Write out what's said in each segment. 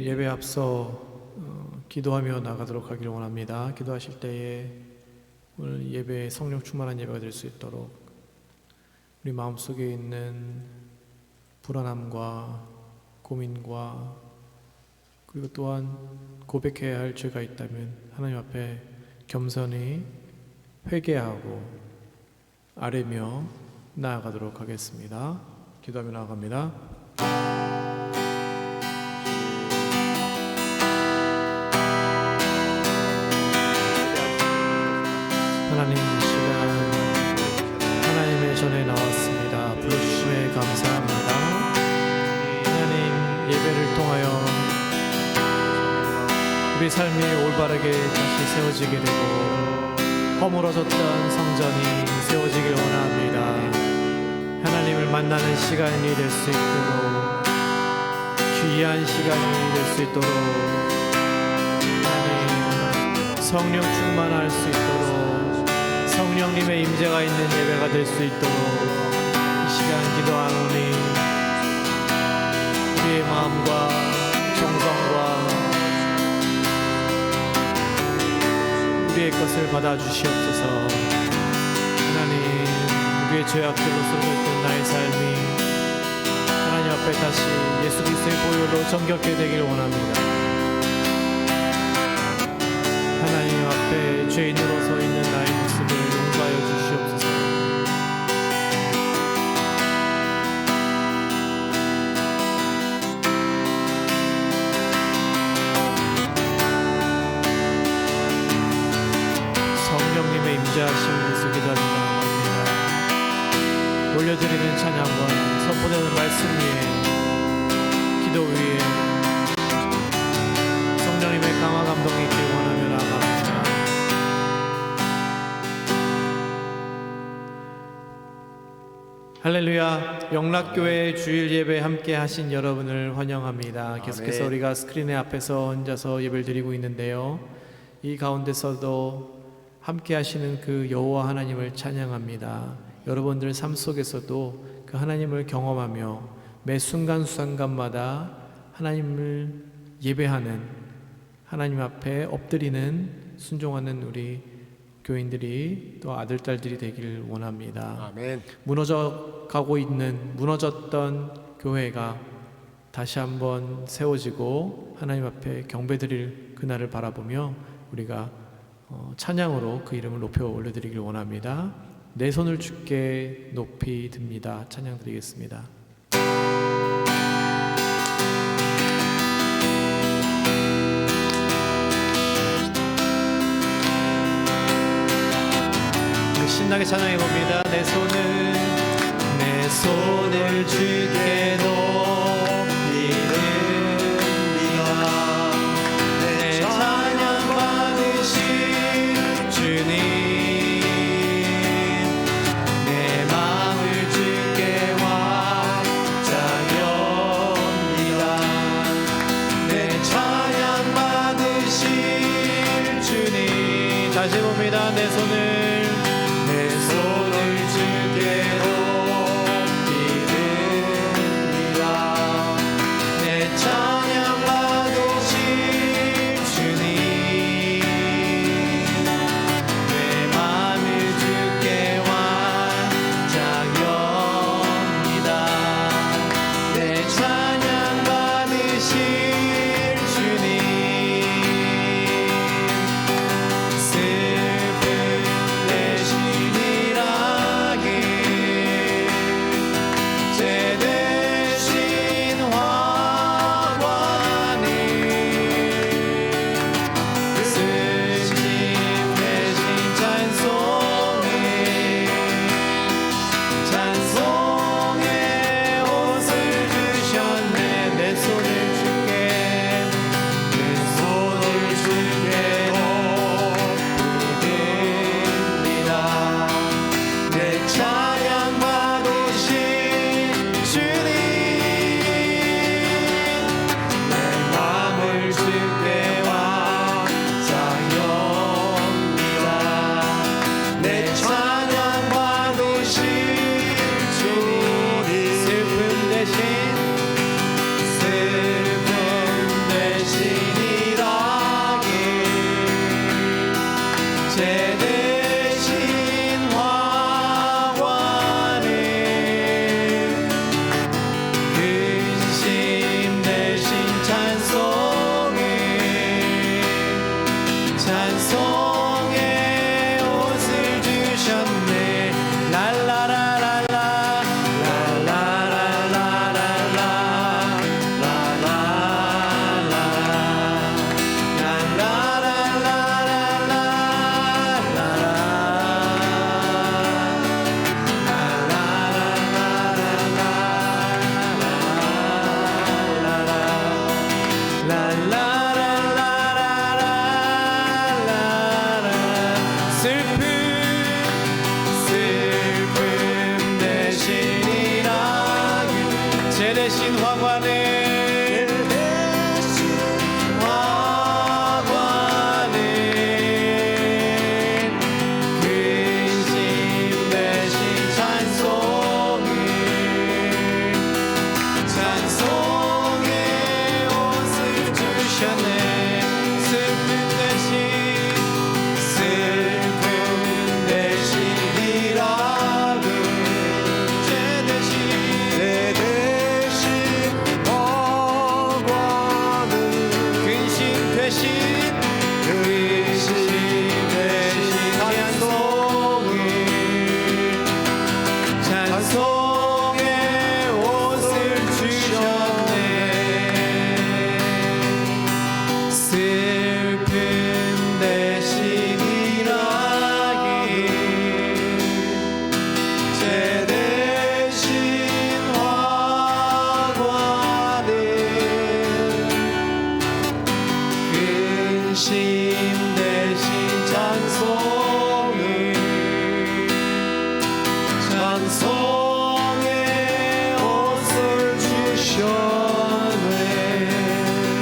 예배 앞서 기도하며 나가도록 하기를 원합니다. 기도하실 때에 오늘 예배 성령 충만한 예배가 될 수 있도록 우리 마음속에 있는 불안함과 고민과 그리고 또한 고백해야 할 죄가 있다면 하나님 앞에 겸손히 회개하고 아뢰며 나아가도록 하겠습니다. 기도하며 나아갑니다. 하나님, 이 시간 하나님의 전에 나왔습니다. 불러주심에 감사합니다. 하나님, 예배를 통하여 우리 삶이 올바르게 다시 세워지게 되고 허물어졌던 성전이 세워지길 원합니다. 하나님을 만나는 시간이 될 수 있도록, 귀한 시간이 될 수 있도록, 하나님 성령 충만할 수 있도록, 성령님의 임재가 있는 예배가 될 수 있도록 이 시간 기도하노니 우리의 마음과 정성과 우리의 것을 받아주시옵소서. 하나님, 우리의 죄악들로 쓰러졌던 나의 삶이 하나님 앞에 다시 예수 그리스도의 보혈로 정결케 되길 원합니다. 하나님 앞에 죄인으로 서 있는 나의 모습을 용서하여 주시옵소서. 성령님의 임재하심을 위해서 기도합니다. 올려드리는 찬양과 선포되는 말씀 위에, 기도 위에 성령님의 강화 감동이 있길 원하며 나아갑니다. 할렐루야. 영락교회 주일 예배 함께 하신 여러분을 환영합니다. 계속해서 우리가 스크린의 앞에서 앉아서 예배를 드리고 있는데요, 이 가운데서도 함께 하시는 그 여호와 하나님을 찬양합니다. 여러분들 삶 속에서도 그 하나님을 경험하며 매 순간순간마다 하나님을 예배하는, 하나님 앞에 엎드리는, 순종하는 우리 교인들이 또 아들딸들이 되기를 원합니다. 아멘. 무너졌던 교회가 다시 한번 세워지고 하나님 앞에 경배드릴 그날을 바라보며 우리가 찬양으로 그 이름을 높여 올려드리길 원합니다. 내 손을 주께 높이 듭니다. 찬양 드리겠습니다. 신나게 찬양해 봅니다. 내 손을 주께 높이 듭니다. 내 찬양 받으신 주님, 내 마음을 주께 완전합니다. 내 찬양 받으신 주님, 다시 봅니다. 내 손을 주께 높이 듭니다. 내 찬양 받으신 주님, 내 마음을 주께 완전합니다. 내 찬양 받으신 주님, 슬픔 부르심 대신 찬송의 옷을 주셨네.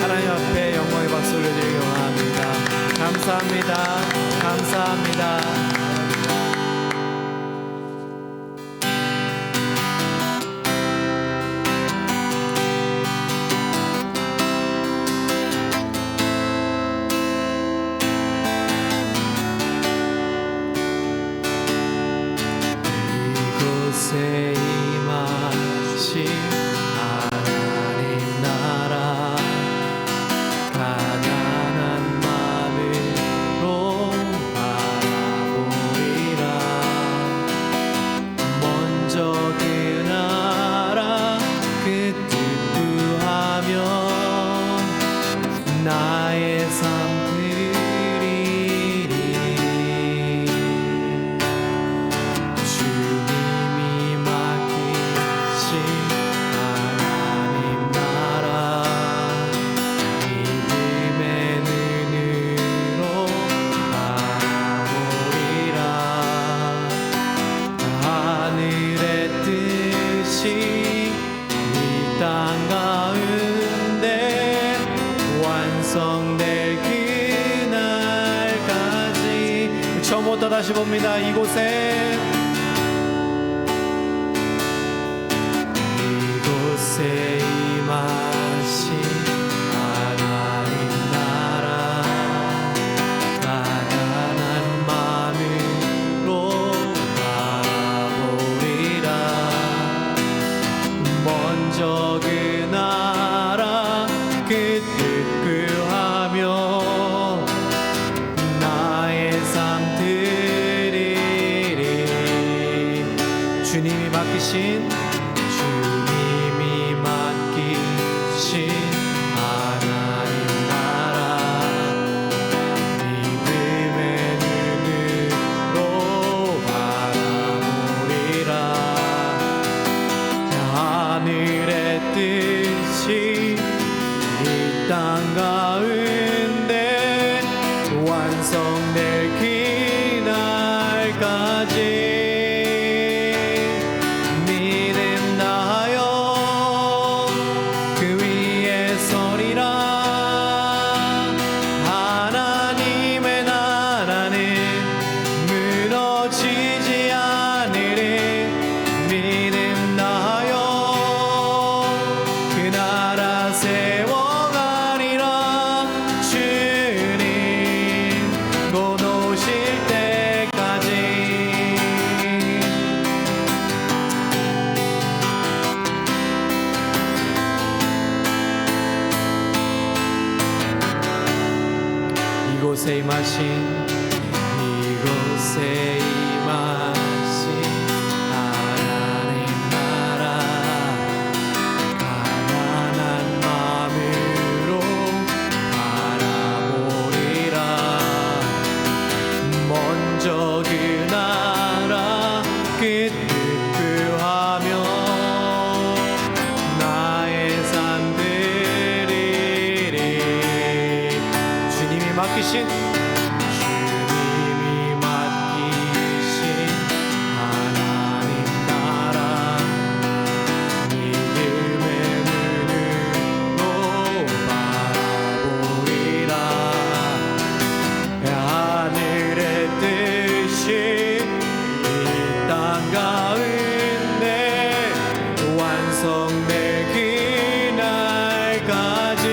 하나님 앞에 영광의 박수 올려드리기 원합니다. 감사합니다. 감사합니다. 이곳에 임하신 하나님 나라 가난한 마음으로 바라보리라. 먼저 그 나라 그 뜻 구하며 나의 삶 드리리. 주님이 맡기신 하나님 나라 믿음의 눈으로 바라보리라. 하늘의 뜻이 이 땅 가운데 완성될 그날까지. 처음부터 다시 봅니다. 이곳에 임하신 하나님 나라 가난한 마음으로 바라보리라. 먼저 그 나라 그 뜻 구하며 나의 삶 드리리. 주님이 맡기신 하나님 나라 믿음의 눈으로 바라보리라. 하늘의 뜻이 이 땅 가운데 완성될 그날까지 믿음 다하여 그 위에 서리라. 하나님의 나라는 무너지지 않으리. 믿음 다하여 그 나라 세워가리라. 주님 곧 오실 때까지. 이곳에 임하신 하나님 나라 가난한 마음으로 바라보리라. 먼저 그 나라 그 뜻 구하며 나의 삶 드리리. 주님이 맡기신 하나님 나라 믿음의 눈으로 바라보리라. 하늘의 뜻이 이 땅 가운데 완성될 그날까지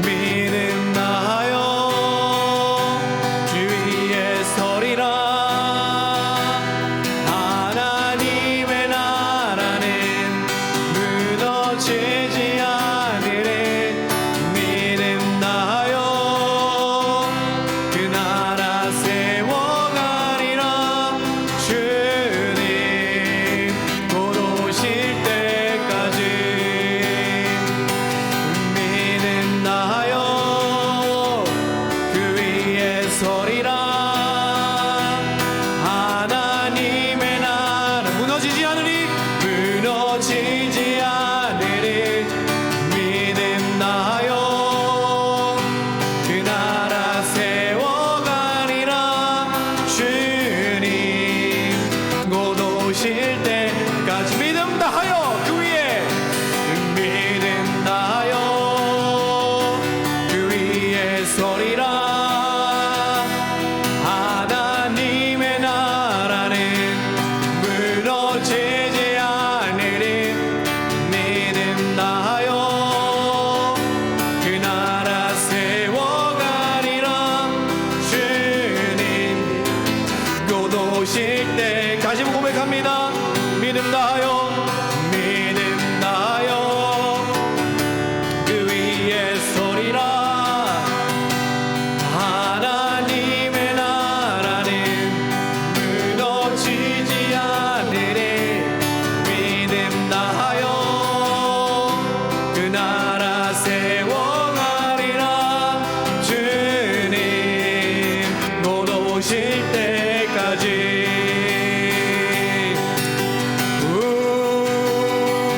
믿음 서리라. 하나님의 나라는 무너지지 않으리 믿음 다하여 그 나라 세워가리라. 주님 곧 오실 때까지 고백합니다. 믿음 다하여 믿음 다하여 그 위에 서리라. 하나님의 나라는 무너지지 않으리 믿음 다하여 그 나라 세워가리라. 주님 곧 오실 때까지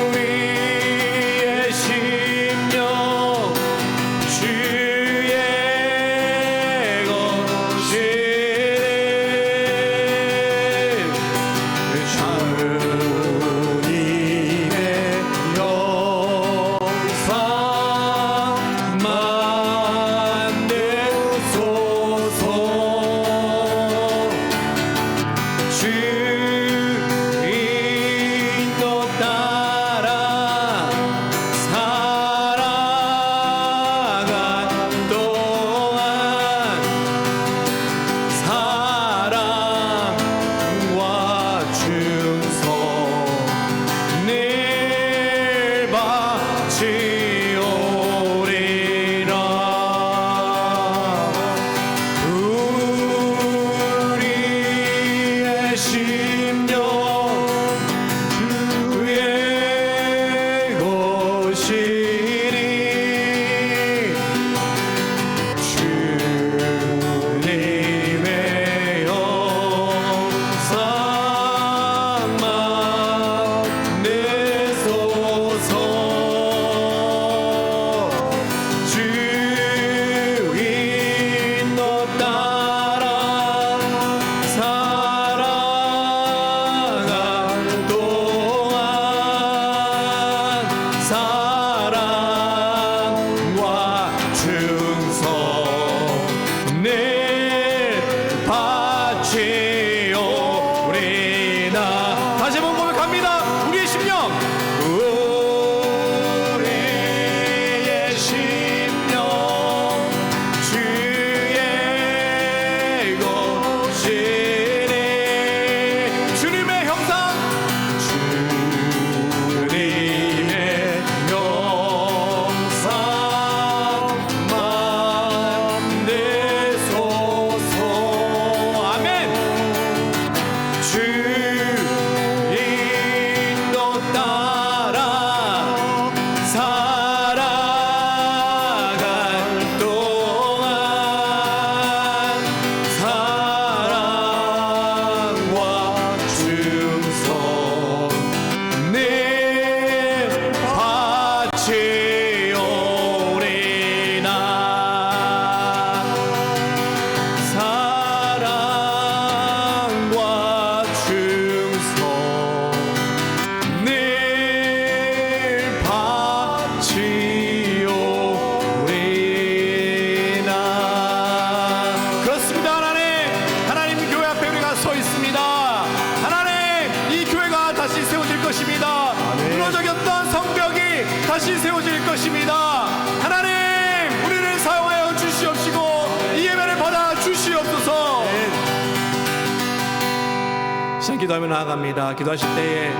우리의 심령 주의 주님의 영광만 내소서. 주 인도 따라 살아간 동안 사랑과 충성 늘 바치오리라. 우리의 심령 주의 것이리. 주님의 영광만 내소서. 주 인도 따라 살아간 동안 사랑과 충성 늘 바치오리나. 다시 한번 고백합니다. 우리의 심령 우리의 심령 주의 것이니. 주님의 형상 주님의 영상만 내소서. 아멘. 주 인도 따라 살아갈 동안 사랑과 충성 늘 바치오리나. 사랑과 충성 늘 바치오리나. 그렇습니다. 하나님 교회 앞에 우리가 서 있습니다. 하나님 이 교회가 다시 세워질 것입니다. 무너졌던 성벽이 다시 세워질 것입니다. 하나님 우리를 사용하여 주시옵시고 이 예배를 받아 주시옵소서. 시간 기도하며 나아갑니다. 기도하실 때에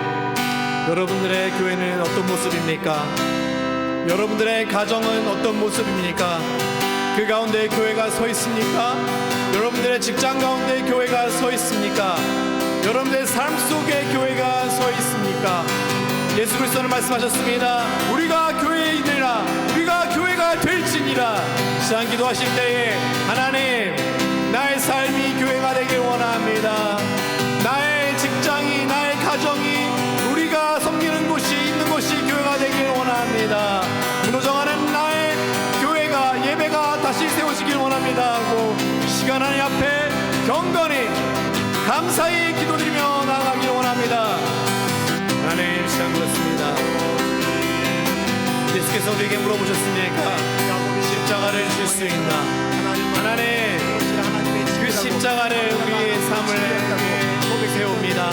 여러분들의 교회는 어떤 모습입니까? 여러분들의 가정은 어떤 모습입니까? 그 가운데 교회가 서 있습니까? 여러분들의 직장 가운데 교회가 서 있습니까? 여러분들의 삶 속에 교회가 서 있습니까? 예수 그리스도는 말씀하셨습니다. 우리가 교회이니라 우리가 교회가 될지니라. 시간 기도하실 때에 하나님 나의 삶이 교회가 되길 원합니다. 나의 직장이 나의 가정이 우리가 섬기는 곳이 있는 곳이 교회가 되길 원합니다. 무너져가는 나의 교회가 예배가 다시 세워지길 원합니다 하고 시간 하나님 앞에 경건히 감사히 기도드리며 나아가길 원합니다. 하나님 시간 그렇습니다. 예수께서 우리에게 물어보셨습니까? 십자가를 질 수 있나. 하나님, 그 십자가를 우리의 삶을 세웁니다.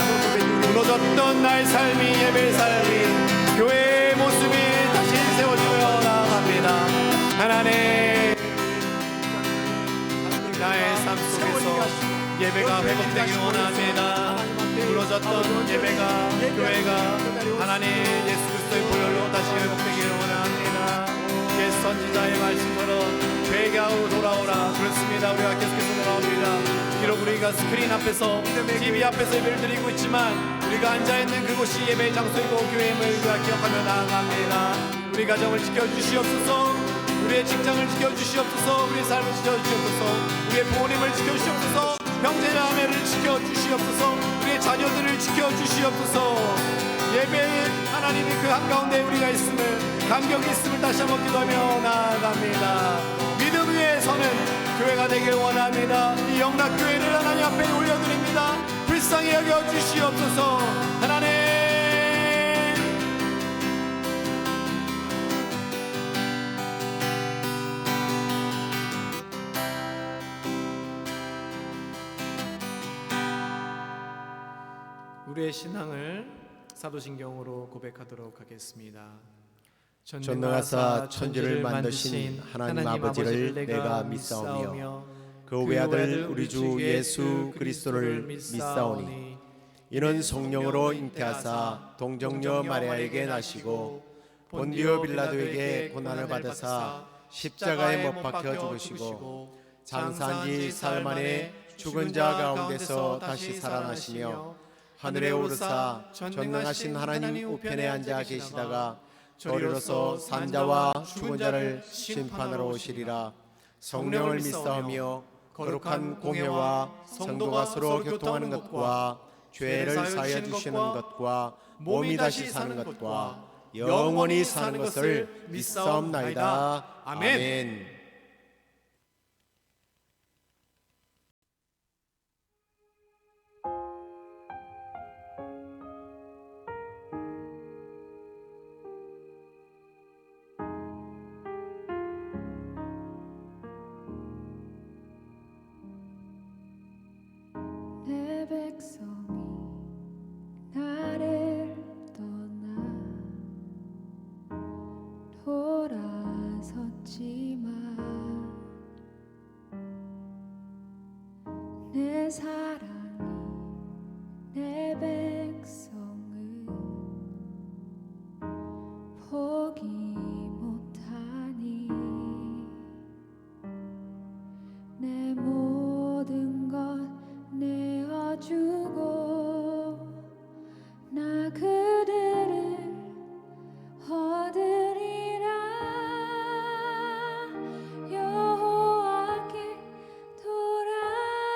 무너졌던 나의 삶이, 예배의 삶이, 교회의 모습이 다시 세워지며 나아갑니다. 하나님, 나의 삶 속에서 예배가 회복되길 원합니다. 무너졌던 예배가, 교회가 하나님 예수 그리스도의 보혈로 다시 회복되길 원합니다. 예수 선지자의 말씀처럼 회개하고 돌아오라. 그렇습니다. 우리가 계속해서 돌아옵니다. 비록 우리가 스크린 앞에서, TV 앞에서 예배를 드리고 있지만 우리가 앉아있는 그곳이 예배의 장소이고 교회임을 우리가 기억하며 나아갑니다. 우리 가정을 지켜주시옵소서. 우리의 직장을 지켜주시옵소서. 우리의 삶을 지켜주시옵소서. 우리의 부모님을 지켜주시옵소서. 형제자매를 지켜주시옵소서. 우리의 자녀들을 지켜주시옵소서. 예배에 하나님이 그 한가운데 우리가 있음을, 감격이 있음을 다시 한번 기도하며 나아갑니다. 믿음 위에 서는 교회가 되길 원합니다. 이 영락교회를 하나님 앞에 올려드립니다. 불쌍히 여겨주시옵소서. 하나님, 우리의 신앙을 사도신경으로 고백하도록 하겠습니다. 전능하사 천지를 만드신 하나님 아버지를 내가 믿사오며 그 외아들 우리 주 예수 그리스도를 믿사오니 이는 성령으로 잉태하사 동정녀 마리아에게 나시고 본디오 빌라도에게 고난을 받으사 십자가에 못 박혀 죽으시고 장사한 지 사흘 만에 죽은 자 가운데서 다시 살아나시며 하늘에 오르사 전능하신 하나님 우편에 앉아 계시다가 저리로서 산자와 죽은 자를 심판하러 오시리라. 성령을 믿사오며 거룩한 공회와 성도가 서로 교통하는 것과 죄를 사하여 주시는 것과 몸이 다시 사는 것과 영원히 사는 것을 믿사옵나이다. 아멘. 내 백성이 나를 떠나 돌아섰지만 내 사랑이 내 백성을 포기 못하니 내 모든 것 내어주고 나 그들을 얻으리라. 여호와께 돌아가리.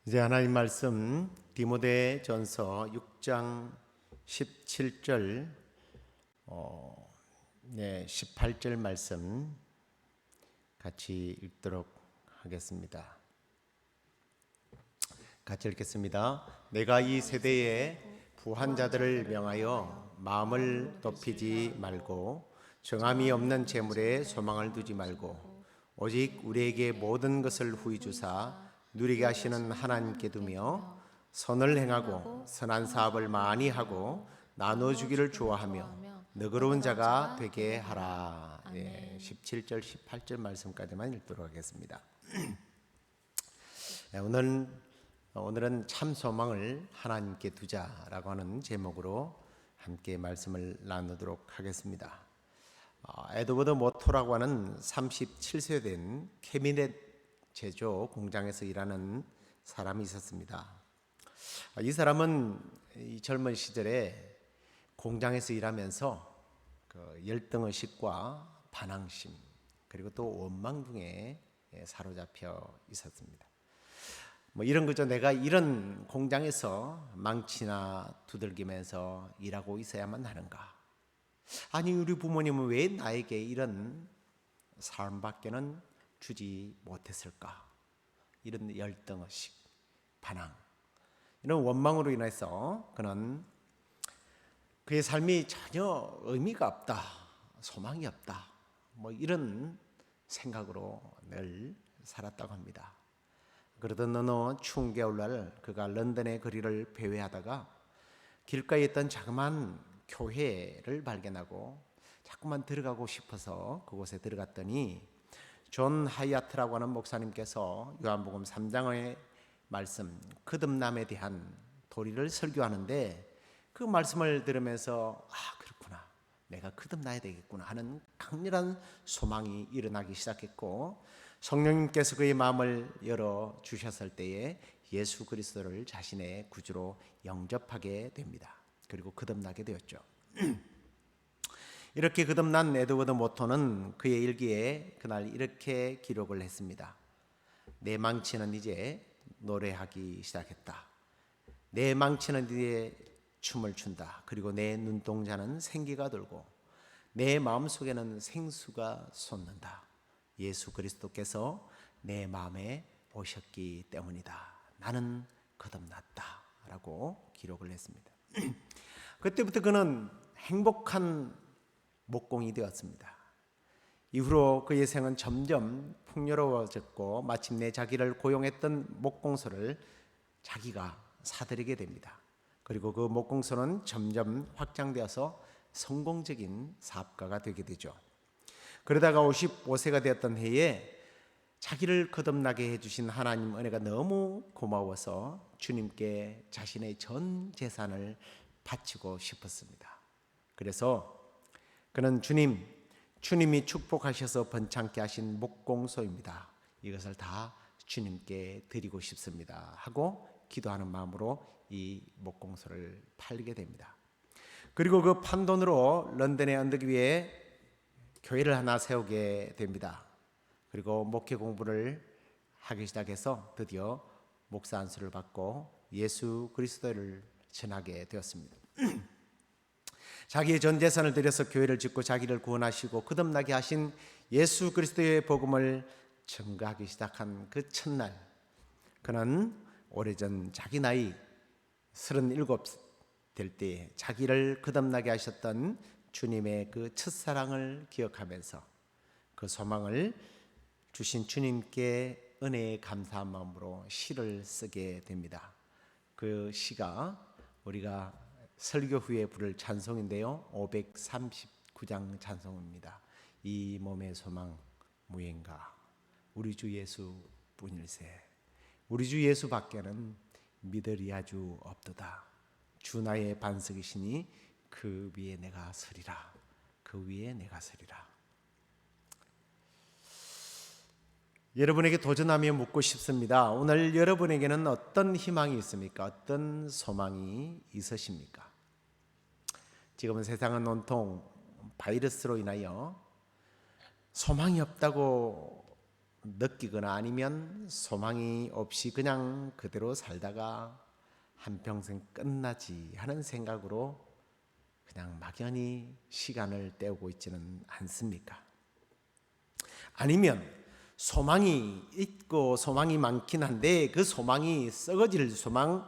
이제 하나님 말씀 디모데전서 6장 17절 18절 말씀 같이 읽도록 하겠습니다. 같이 읽겠습니다. 내가 이 세대에 부한 자들을 명하여 마음을 덮이지 말고 정함이 없는 재물에 소망을 두지 말고 오직 우리에게 모든 것을 후히 주사 누리게 하시는 하나님께 두며 선을 행하고 선한 사업을 많이 하고 나눠주기를 좋아하며 너그러운 자가 되게 하라. 17절 18절 말씀까지만 읽도록 하겠습니다. 오늘은 참 소망을 하나님께 두자라고 하는 제목으로 함께 말씀을 나누도록 하겠습니다. 에드워드 모토라고 하는 37세 된 캐비넷 제조 공장에서 일하는 사람이 있었습니다. 이 사람은 이 젊은 시절에 공장에서 일하면서 그 열등의식과 반항심 그리고 또 원망 등에 사로잡혀 있었습니다. 이런 거죠. 내가 이런 공장에서 망치나 두들기면서 일하고 있어야만 하는가? 아니 우리 부모님은 왜 나에게 이런 삶밖에는 주지 못했을까? 이런 열등의식, 반항, 이런 원망으로 인해서 그는 그의 삶이 전혀 의미가 없다, 소망이 없다, 이런 생각으로 늘 살았다고 합니다. 그러던 어느 추운 겨울날 그가 런던의 거리를 배회하다가 길가에 있던 자그마한 교회를 발견하고 자꾸만 들어가고 싶어서 그곳에 들어갔더니 존 하이아트라고 하는 목사님께서 요한복음 3장의 말씀 거듭남에 대한 도리를 설교하는데 그 말씀을 들으면서 그렇구나, 내가 거듭나야 되겠구나 하는 강렬한 소망이 일어나기 시작했고 성령님께서 그의 마음을 열어주셨을 때에 예수 그리스도를 자신의 구주로 영접하게 됩니다. 그리고 거듭나게 되었죠. 이렇게 거듭난 에드워드 모토는 그의 일기에 그날 이렇게 기록을 했습니다. 내 망치는 이제 노래하기 시작했다. 내 망치는 이제 춤을 춘다. 그리고 내 눈동자는 생기가 돌고 내 마음속에는 생수가 솟는다. 예수 그리스도께서 내 마음에 오셨기 때문이다. 나는 거듭났다 라고 기록을 했습니다. 그때부터 그는 행복한 목공이 되었습니다. 이후로 그의 생은 점점 풍요로워졌고 마침내 자기를 고용했던 목공소를 자기가 사들이게 됩니다. 그리고 그 목공소는 점점 확장되어서 성공적인 사업가가 되게 되죠. 그러다가 55세가 되었던 해에 자기를 거듭나게 해주신 하나님 은혜가 너무 고마워서 주님께 자신의 전 재산을 바치고 싶었습니다. 그래서 그는 주님이 축복하셔서 번창케 하신 목공소입니다. 이것을 다 주님께 드리고 싶습니다 하고 기도하는 마음으로 이 목공소를 팔게 됩니다. 그리고 그 판돈으로 런던의 언덕 위에 교회를 하나 세우게 됩니다. 그리고 목회 공부를 하기 시작해서 드디어 목사 안수를 받고 예수 그리스도를 전하게 되었습니다. 자기의 전 재산을 들여서 교회를 짓고 자기를 구원하시고 거듭나게 하신 예수 그리스도의 복음을 전가하기 시작한 그 첫날, 그는 오래전 자기 나이 37 될 때에 자기를 거듭나게 하셨던 주님의 그 첫사랑을 기억하면서 그 소망을 주신 주님께 은혜에 감사한 마음으로 시를 쓰게 됩니다. 그 시가 우리가 설교 후에 부를 찬송인데요, 539장 찬송입니다. 이 몸의 소망 무엔가 우리 주 예수 뿐일세. 우리 주 예수 밖에는 믿으리 아주 없도다. 주 나의 반석이시니 그 위에 내가 서리라. 그 위에 내가 서리라. 여러분에게 도전하며 묻고 싶습니다. 오늘 여러분에게는 어떤 희망이 있습니까? 어떤 소망이 있으십니까? 지금은 세상은 온통 바이러스로 인하여 소망이 없다고 느끼거나 아니면 소망이 없이 그냥 그대로 살다가 한평생 끝나지 하는 생각으로 그냥 막연히 시간을 때우고 있지는 않습니까? 아니면 소망이 있고 소망이 많긴 한데 그 소망이 썩어질 소망,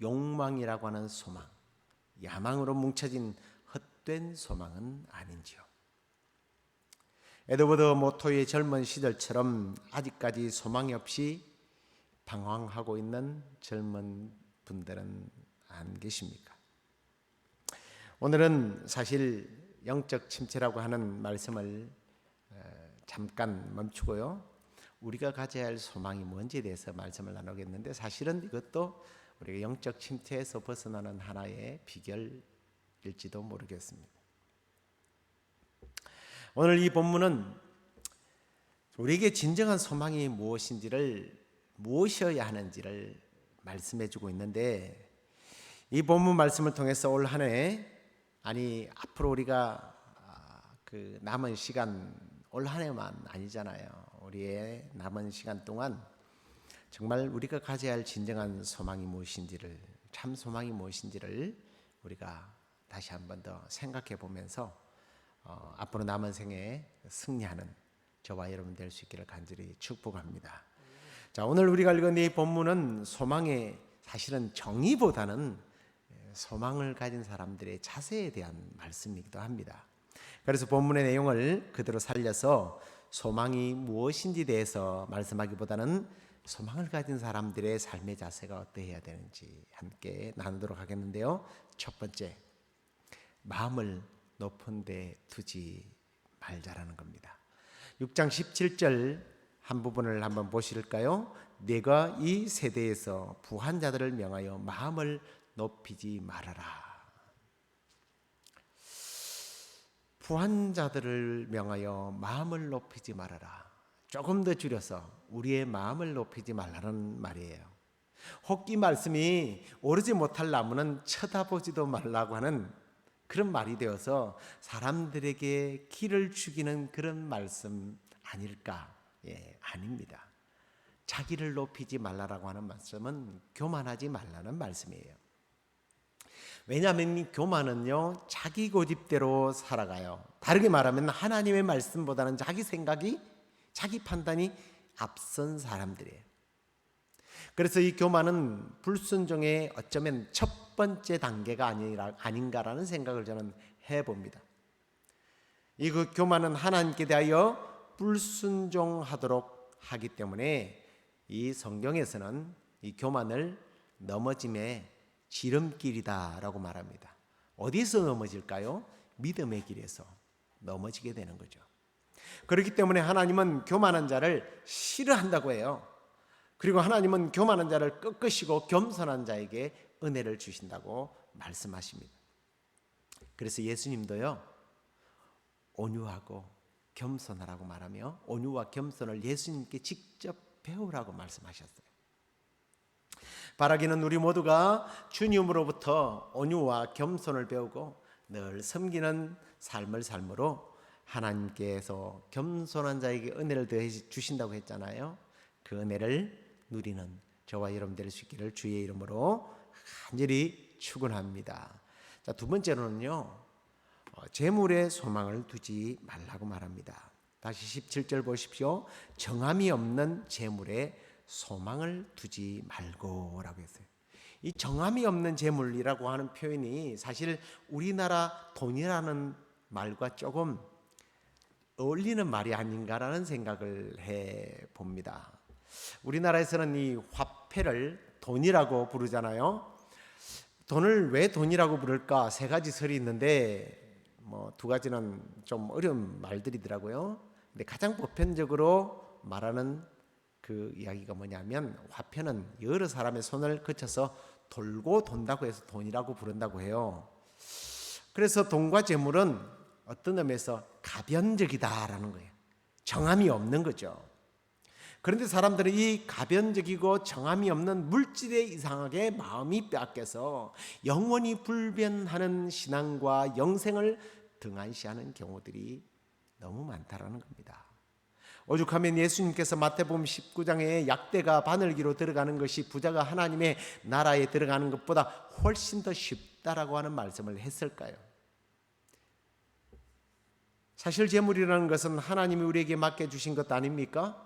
욕망이라고 하는 소망, 야망으로 뭉쳐진 헛된 소망은 아닌지요. 에드워드 모토의 젊은 시절처럼 아직까지 소망이 없이 방황하고 있는 젊은 분들은 안 계십니까? 오늘은 사실 영적 침체라고 하는 말씀을 잠깐 멈추고요. 우리가 가져야 할 소망이 뭔지에 대해서 말씀을 나누겠는데 사실은 이것도 우리가 영적 침체에서 벗어나는 하나의 비결일지도 모르겠습니다. 오늘 이 본문은 우리에게 진정한 소망이 무엇이어야 하는지를 말씀해 주고 있는데 이 본문 말씀을 통해서 올 한 해 앞으로 우리가 그 남은 시간 올 한 해만 아니잖아요. 우리의 남은 시간 동안 정말 우리가 가져야 할 진정한 소망이 무엇인지를 참 소망이 무엇인지를 우리가 다시 한 번 더 생각해 보면서 앞으로 남은 생에 승리하는 저와 여러분 될 수 있기를 간절히 축복합니다. 자, 오늘 우리가 읽은 이 본문은 소망의 사실은 정의보다는 소망을 가진 사람들의 자세에 대한 말씀이기도 합니다. 그래서 본문의 내용을 그대로 살려서 소망이 무엇인지 대해서 말씀하기보다는 소망을 가진 사람들의 삶의 자세가 어떠해야 되는지 함께 나누도록 하겠는데요. 첫 번째, 마음을 높은 데 두지 말자라는 겁니다. 6장 17절 한 부분을 한번 보실까요? 내가 이 세대에서 부한 자들을 명하여 마음을 높이지 말아라. 부한 자들을 명하여 마음을 높이지 말아라. 조금 더 줄여서 우리의 마음을 높이지 말라는 말이에요. 혹 이 말씀이 오르지 못할 나무는 쳐다보지도 말라고 하는 그런 말이 되어서 사람들에게 기를 죽이는 그런 말씀 아닐까? 아닙니다. 자기를 높이지 말라라고 하는 말씀은 교만하지 말라는 말씀이에요. 왜냐하면 이 교만은요, 자기 고집대로 살아가요. 다르게 말하면 하나님의 말씀보다는 자기 생각이, 자기 판단이 앞선 사람들이에요. 그래서 이 교만은 불순종의 어쩌면 첫 번째 단계가 아닌가라는 생각을 저는 해봅니다. 이 그 교만은 하나님께 대하여 불순종하도록 하기 때문에 이 성경에서는 이 교만을 넘어짐의 지름길이다라고 말합니다. 어디서 넘어질까요? 믿음의 길에서 넘어지게 되는 거죠. 그렇기 때문에 하나님은 교만한 자를 싫어한다고 해요. 그리고 하나님은 교만한 자를 꺾으시고 겸손한 자에게 은혜를 주신다고 말씀하십니다. 그래서 예수님도요, 온유하고 겸손하라고 말하며 온유와 겸손을 예수님께 직접 배우라고 말씀하셨어요. 바라기는 우리 모두가 주님으로부터 온유와 겸손을 배우고 늘 섬기는 삶을 삶으로 하나님께서 겸손한 자에게 은혜를 더해 주신다고 했잖아요. 그 은혜를 누리는 저와 여러분 될 수 있기를 주의 이름으로 간절히 축원합니다. 자, 두 번째로는요, 재물에 소망을 두지 말라고 말합니다. 다시 17절 보십시오. 정함이 없는 재물에 소망을 두지 말고라고 했어요. 이 정함이 없는 재물이라고 하는 표현이 사실 우리나라 돈이라는 말과 조금 어울리는 말이 아닌가라는 생각을 해 봅니다. 우리나라에서는 이 화폐를 돈이라고 부르잖아요. 돈을 왜 돈이라고 부를까? 세 가지 설이 있는데 두 가지는 좀 어려운 말들이더라고요. 근데 가장 보편적으로 말하는 그 이야기가 뭐냐면 화폐는 여러 사람의 손을 거쳐서 돌고 돈다고 해서 돈이라고 부른다고 해요. 그래서 돈과 재물은 어떤 의미에서 가변적이다라는 거예요. 정함이 없는 거죠. 그런데 사람들은 이 가변적이고 정함이 없는 물질에 이상하게 마음이 빼앗겨서 영원히 불변하는 신앙과 영생을 등한시하는 경우들이 너무 많다라는 겁니다. 오죽하면 예수님께서 마태복음 19장에 약대가 바늘기로 들어가는 것이 부자가 하나님의 나라에 들어가는 것보다 훨씬 더 쉽다라고 하는 말씀을 했을까요? 사실 재물이라는 것은 하나님이 우리에게 맡겨주신 것 아닙니까?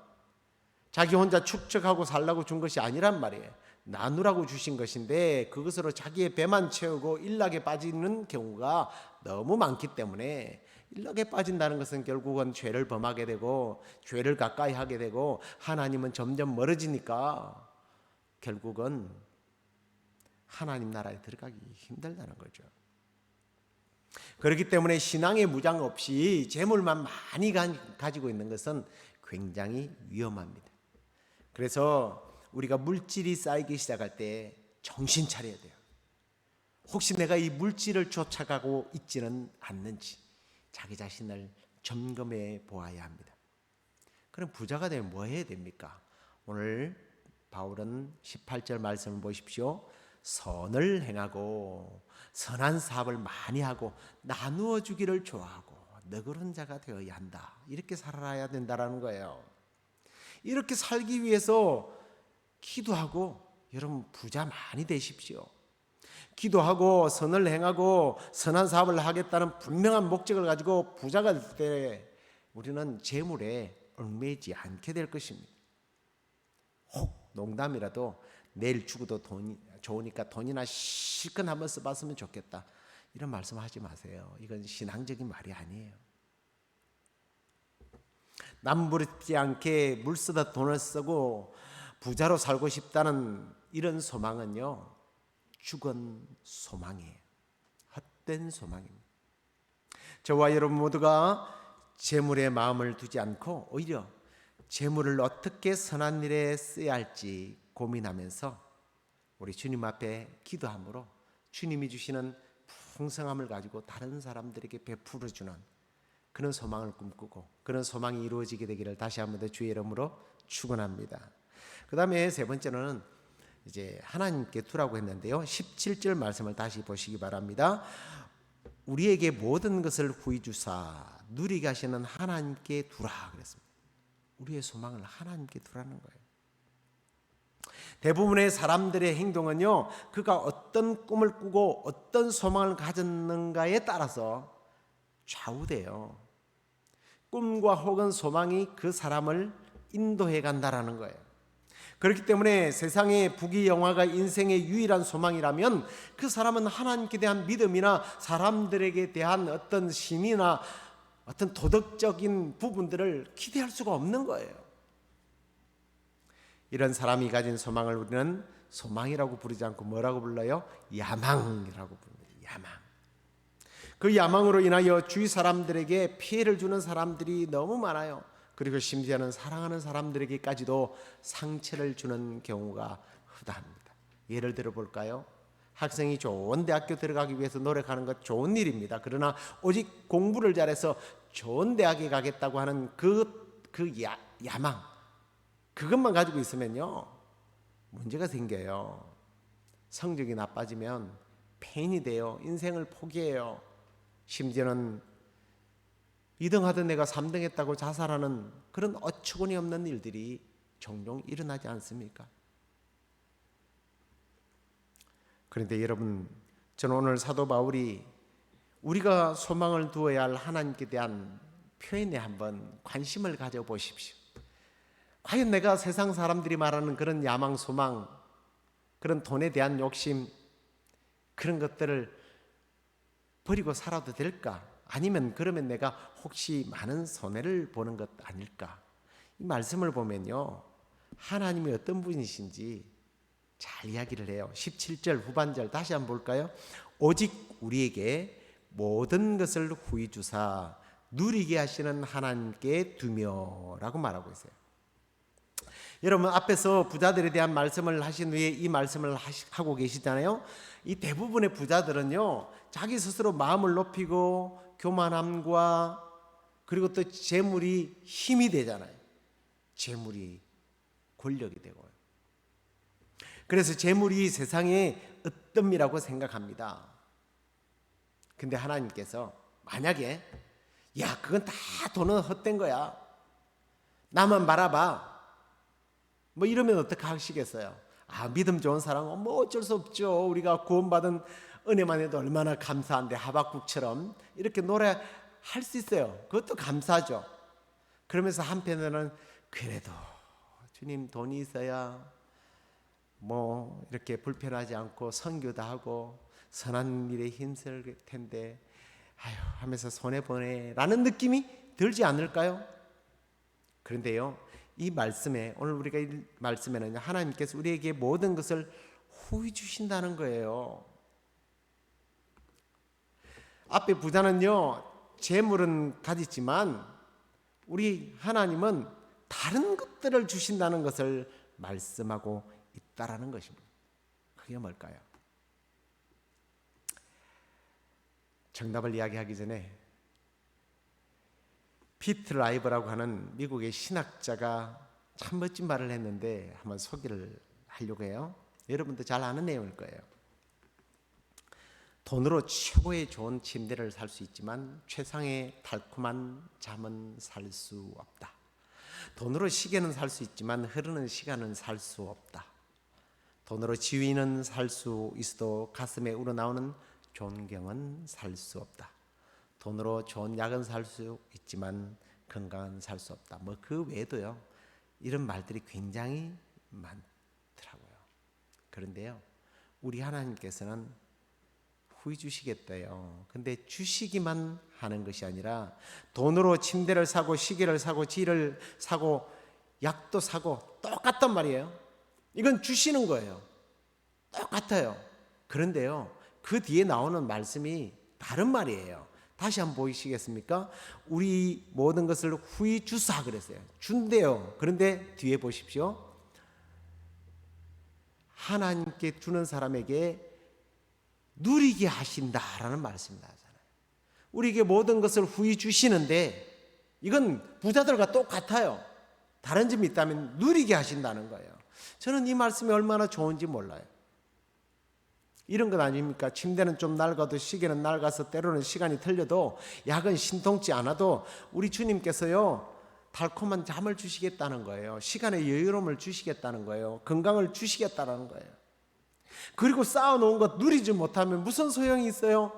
자기 혼자 축적하고 살라고 준 것이 아니란 말이에요. 나누라고 주신 것인데 그것으로 자기의 배만 채우고 일락에 빠지는 경우가 너무 많기 때문에, 일락에 빠진다는 것은 결국은 죄를 범하게 되고 죄를 가까이 하게 되고 하나님은 점점 멀어지니까 결국은 하나님 나라에 들어가기 힘들다는 거죠. 그렇기 때문에 신앙의 무장 없이 재물만 많이 가지고 있는 것은 굉장히 위험합니다. 그래서 우리가 물질이 쌓이기 시작할 때 정신 차려야 돼요. 혹시 내가 이 물질을 쫓아가고 있지는 않는지 자기 자신을 점검해 보아야 합니다. 그럼 부자가 되면 뭐 해야 됩니까? 오늘 바울은 18절 말씀을 보십시오. 선을 행하고 선한 사업을 많이 하고 나누어 주기를 좋아하고 너그러운 자가 되어야 한다. 이렇게 살아야 된다라는 거예요. 이렇게 살기 위해서 기도하고 여러분 부자 많이 되십시오. 기도하고 선을 행하고 선한 사업을 하겠다는 분명한 목적을 가지고 부자가 될 때 우리는 재물에 얽매이지 않게 될 것입니다. 혹 농담이라도 내일 죽어도 돈이 좋으니까 돈이나 실컷 한번 써봤으면 좋겠다, 이런 말씀하지 마세요. 이건 신앙적인 말이 아니에요. 남부럽지 않게 물 쓰다 돈을 쓰고 부자로 살고 싶다는 이런 소망은요, 죽은 소망이에요. 헛된 소망입니다. 저와 여러분 모두가 재물에 마음을 두지 않고 오히려 재물을 어떻게 선한 일에 써야 할지 고민하면서 우리 주님 앞에 기도함으로 주님이 주시는 풍성함을 가지고 다른 사람들에게 베풀어 주는 그런 소망을 꿈꾸고 그런 소망이 이루어지게 되기를 다시 한번 더 주의 이름으로 축원합니다. 그 다음에 세 번째는 이제 하나님께 두라고 했는데요, 17절 말씀을 다시 보시기 바랍니다. 우리에게 모든 것을 후히 주사 누리게 하시는 하나님께 두라 그랬습니다. 우리의 소망을 하나님께 두라는 거예요. 대부분의 사람들의 행동은요, 그가 어떤 꿈을 꾸고 어떤 소망을 가졌는가에 따라서 좌우돼요. 꿈과 혹은 소망이 그 사람을 인도해 간다라는 거예요. 그렇기 때문에 세상의 부귀영화가 인생의 유일한 소망이라면 그 사람은 하나님께 대한 믿음이나 사람들에게 대한 어떤 신이나 어떤 도덕적인 부분들을 기대할 수가 없는 거예요. 이런 사람이 가진 소망을 우리는 소망이라고 부르지 않고 뭐라고 불러요? 야망이라고 부릅니다. 야망. 그 야망으로 인하여 주위 사람들에게 피해를 주는 사람들이 너무 많아요. 그리고 심지어는 사랑하는 사람들에게까지도 상처를 주는 경우가 흔합니다. 예를 들어 볼까요? 학생이 좋은 대학교 들어가기 위해서 노력하는 것 좋은 일입니다. 그러나 오직 공부를 잘해서 좋은 대학에 가겠다고 하는 그 야망, 그것만 가지고 있으면요, 문제가 생겨요. 성적이 나빠지면 폐인이 돼요. 인생을 포기해요. 심지어는 2등 하던 내가 3등 했다고 자살하는 그런 어처구니 없는 일들이 종종 일어나지 않습니까? 그런데 여러분, 저는 오늘 사도 바울이 우리가 소망을 두어야 할 하나님께 대한 표현에 한번 관심을 가져보십시오. 과연 내가 세상 사람들이 말하는 그런 야망, 소망, 그런 돈에 대한 욕심, 그런 것들을 버리고 살아도 될까? 아니면 그러면 내가 혹시 많은 손해를 보는 것 아닐까? 이 말씀을 보면요, 하나님이 어떤 분이신지 잘 이야기를 해요. 17절 후반절 다시 한번 볼까요? 오직 우리에게 모든 것을 후히 주사 누리게 하시는 하나님께 두며라고 말하고 있어요. 여러분, 앞에서 부자들에 대한 말씀을 하신 후에 이 말씀을 하고 계시잖아요. 이 대부분의 부자들은요, 자기 스스로 마음을 높이고 교만함과 그리고 또 재물이 힘이 되잖아요. 재물이 권력이 되고, 그래서 재물이 세상의 으뜸이라고 생각합니다. 근데 하나님께서 만약에 야, 그건 다 돈은 헛된 거야, 나만 바라봐. 뭐 이러면 어떻게 하시겠어요? 믿음 좋은 사람은 뭐 어쩔 수 없죠. 우리가 구원받은 은혜만 해도 얼마나 감사한데, 하박국처럼 이렇게 노래할 수 있어요. 그것도 감사죠. 그러면서 한편으로는 그래도 주님 돈이 있어야 뭐 이렇게 불편하지 않고 선교도 하고 선한 일에 힘쓸 텐데 하면서 손해보네라는 느낌이 들지 않을까요? 그런데요, 이 말씀에, 오늘 우리가 이 말씀에는 하나님께서 우리에게 모든 것을 후히 주신다는 거예요. 앞에 부자는요, 재물은 가지지만 우리 하나님은 다른 것들을 주신다는 것을 말씀하고 있다라는 것입니다. 그게 뭘까요? 정답을 이야기하기 전에 피트 라이버라고 하는 미국의 신학자가 참 멋진 말을 했는데 한번 소개를 하려고 해요. 여러분도 잘 아는 내용일 거예요. 돈으로 최고의 좋은 침대를 살 수 있지만 최상의 달콤한 잠은 살 수 없다. 돈으로 시계는 살 수 있지만 흐르는 시간은 살 수 없다. 돈으로 지위는 살 수 있어도 가슴에 우러나오는 존경은 살 수 없다. 돈으로 좋은 약은 살 수 있지만 건강은 살 수 없다. 뭐 그 외에도요, 이런 말들이 굉장히 많더라고요. 그런데요, 우리 하나님께서는 후히 주시겠대요. 근데 주시기만 하는 것이 아니라 돈으로 침대를 사고 시계를 사고 지를 사고 약도 사고 똑같단 말이에요. 이건 주시는 거예요. 똑같아요. 그런데요, 그 뒤에 나오는 말씀이 다른 말이에요. 다시 한번 보이시겠습니까? 우리 모든 것을 후히 주사 그랬어요. 준대요. 그런데 뒤에 보십시오. 하나님께 주는 사람에게 누리게 하신다라는 말씀이 나잖아요. 우리에게 모든 것을 후히 주시는데 이건 부자들과 똑같아요. 다른 점이 있다면 누리게 하신다는 거예요. 저는 이 말씀이 얼마나 좋은지 몰라요. 이런 것 아닙니까? 침대는 좀 낡아도 시계는 낡아서 때로는 시간이 틀려도 약은 신통치 않아도 우리 주님께서요, 달콤한 잠을 주시겠다는 거예요. 시간의 여유로움을 주시겠다는 거예요. 건강을 주시겠다는 거예요. 그리고 쌓아놓은 것 누리지 못하면 무슨 소용이 있어요?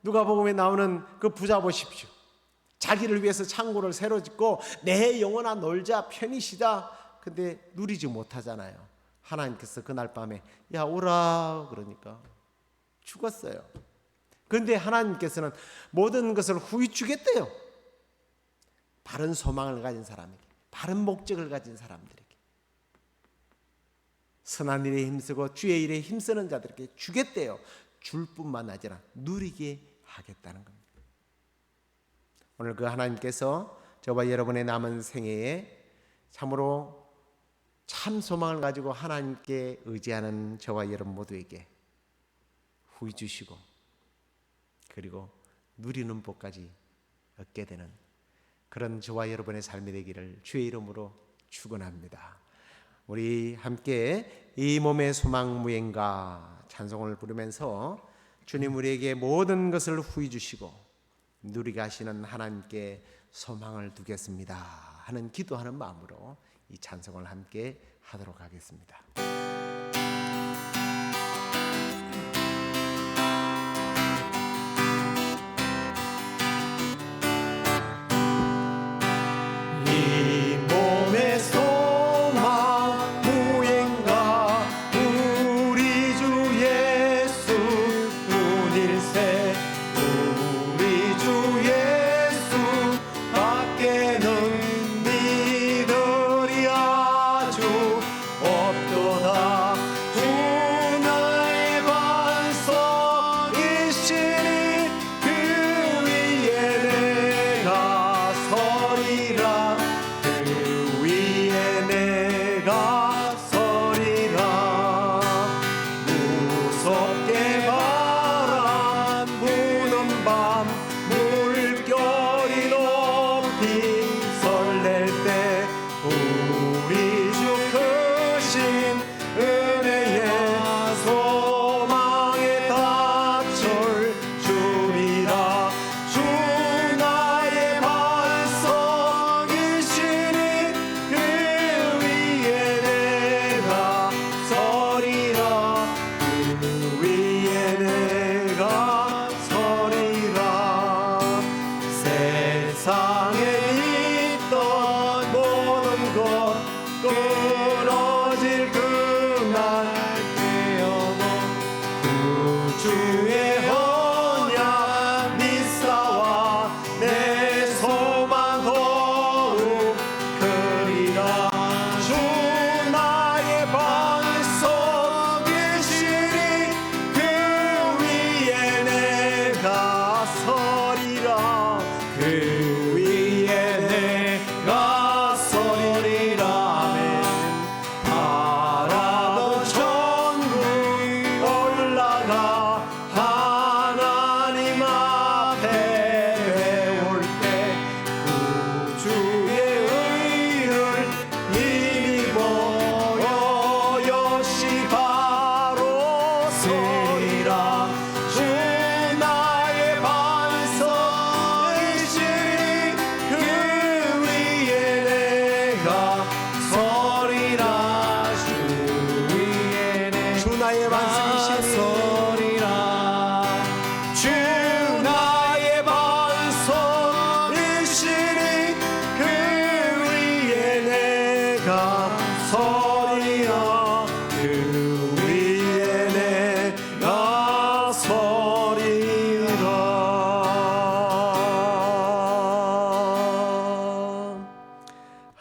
누가복음에 나오는 그 부자 보십시오. 자기를 위해서 창고를 새로 짓고 내 영혼아 놀자 편히 쉬자. 근데 누리지 못하잖아요. 하나님께서 그날 밤에 야 오라 그러니까 죽었어요. 그런데 하나님께서는 모든 것을 후히 주겠대요. 바른 소망을 가진 사람에게, 바른 목적을 가진 사람들에게, 선한 일에 힘쓰고 주의 일에 힘쓰는 자들에게 주겠대요. 줄 뿐만 아니라 누리게 하겠다는 겁니다. 오늘 그 하나님께서 저와 여러분의 남은 생애에 참으로 참 소망을 가지고 하나님께 의지하는 저와 여러분 모두에게 후히 주시고 그리고 누리는 복까지 얻게 되는 그런 저와 여러분의 삶이 되기를 주의 이름으로 축원합니다. 우리 함께 이 몸의 소망 무행가 찬송을 부르면서 주님 우리에게 모든 것을 후히 주시고 누리게 하시는 하나님께 소망을 두겠습니다 하는 기도하는 마음으로 이 찬송을 함께 하도록 하겠습니다. 이 몸의 소망 무행가 우리 주 예수 운일세 우리 주 예수 밖에는 믿으리 아주 없도다 주 나의 반석이시니 그 위에 내가 서리라 그 위에 내가 서리라 무섭게 바람 부는 밤 물결이 높이 설렐 때 우리 주 크신 은혜의 소망에 닫혀 주리라 주 나의 반석이시니 그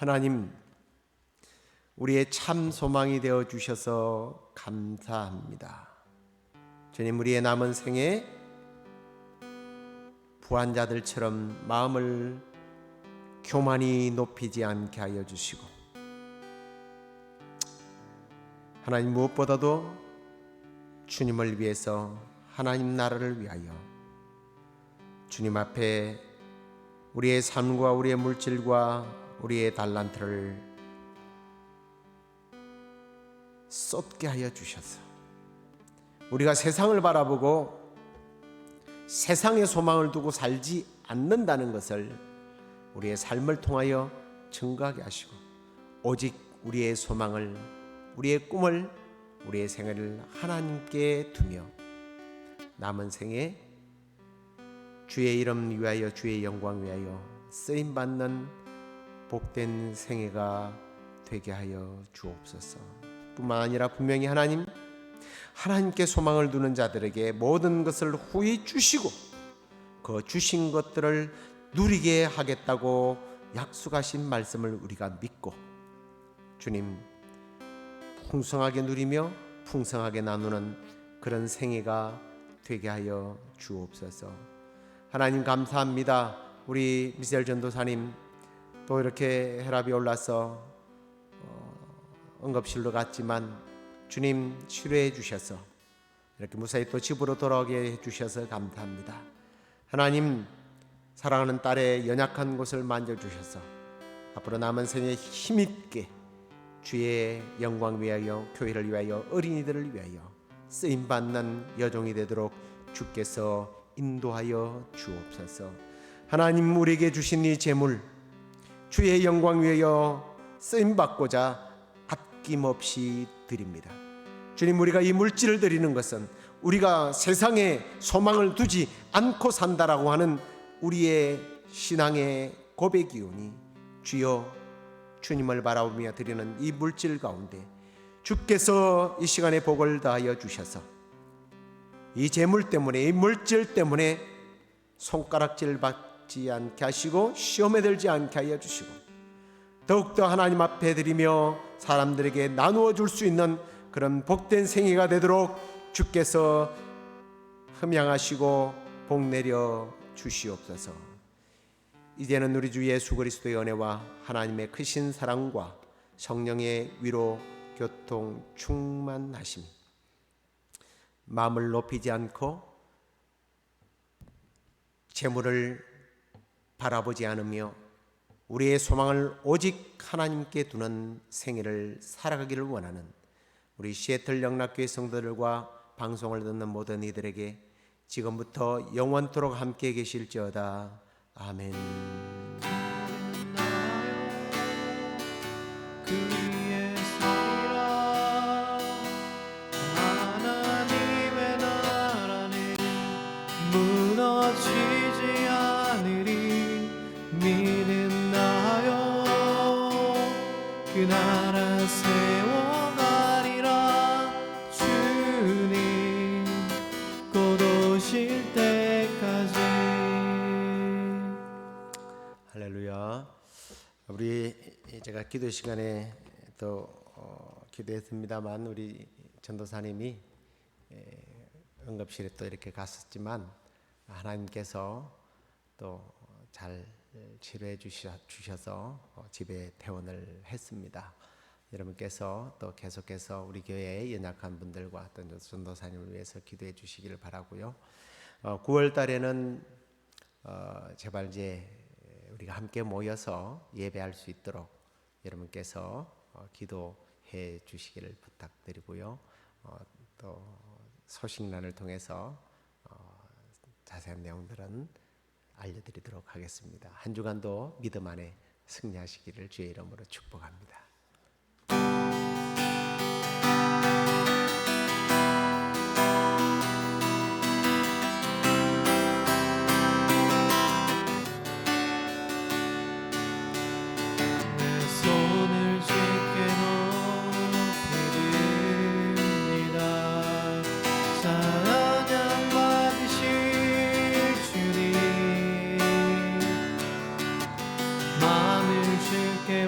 하나님, 우리의 참 소망이 되어 주셔서 감사합니다. 주님, 우리의 남은 생에 부한자들처럼 마음을 교만히 높이지 않게 하여 주시고, 하나님, 무엇보다도 주님을 위해서, 하나님 나라를 위하여 주님 앞에 우리의 삶과 우리의 물질과 우리의 달란트를 쏟게 하여 주셔서 우리가 세상을 바라보고 세상의 소망을 두고 살지 않는다는 것을 우리의 삶을 통하여 증거하게 하시고, 오직 우리의 소망을, 우리의 꿈을, 우리의 생애를 하나님께 두며 남은 생에 주의 이름 위하여, 주의 영광 위하여 쓰임받는 복된 생애가 되게 하여 주옵소서. 뿐만 아니라 분명히 하나님께 소망을 두는 자들에게 모든 것을 후히 주시고 그 주신 것들을 누리게 하겠다고 약속하신 말씀을 우리가 믿고 주님 풍성하게 누리며 풍성하게 나누는 그런 생애가 되게 하여 주옵소서. 하나님 감사합니다. 우리 미셀 전도사님 또 이렇게 혈압이 올라서 응급실로 갔지만 주님 치료해 주셔서 이렇게 무사히 또 집으로 돌아오게 해 주셔서 감사합니다. 하나님, 사랑하는 딸의 연약한 곳을 만져주셔서 앞으로 남은 생에 힘있게 주의 영광 위하여, 교회를 위하여, 어린이들을 위하여 쓰임받는 여종이 되도록 주께서 인도하여 주옵소서. 하나님, 우리에게 주신 이 재물 주의 영광 위하여 쓰임받고자 아낌없이 드립니다. 주님, 우리가 이 물질을 드리는 것은 우리가 세상에 소망을 두지 않고 산다라고 하는 우리의 신앙의 고백이오니 주여, 주님을 바라보며 드리는 이 물질 가운데 주께서 이 시간에 복을 다하여 주셔서 이 재물 때문에, 이 물질 때문에 손가락질 받지 않게 하시고 시험에 들지 않게 하여 주시고 더욱더 하나님 앞에 드리며 사람들에게 나누어 줄 수 있는 그런 복된 생애가 되도록 주께서 흠양하시고 복내려 주시옵소서. 이제는 우리 주 예수 그리스도의 은혜와 하나님의 크신 사랑과 성령의 위로, 교통, 충만하심, 마음을 높이지 않고 재물을 바라보지 않으며 우리의 소망을 오직 하나님께 두는 생애를 살아가기를 원하는 우리 시애틀 영락교회 성도들과 방송을 듣는 모든 이들에게 지금부터 영원토록 함께 계실지어다. 아멘. 그 위에 서리라. 하나님의 나라는 무너지지 않으리 믿음나요. 그 나라 세워가리라. 주님 곧 오실 때까지. 할렐루야. 우리 제가 기도 시간에 또 기도했습니다만 우리 전도사님이 응급실에 또 이렇게 갔었지만 하나님께서 또 잘 치료해 주셔서 집에 퇴원을 했습니다. 여러분께서 또 계속해서 우리 교회의 연약한 분들과 또 전도사님을 위해서 기도해 주시기를 바라고요. 9월 달에는 제발 이제 우리가 함께 모여서 예배할 수 있도록 여러분께서 기도해 주시기를 부탁드리고요. 또 소식란을 통해서 자세한 내용들은 알려드리도록 하겠습니다. 한 주간도 믿음 안에 승리하시기를 주의 이름으로 축복합니다. 마음을 주께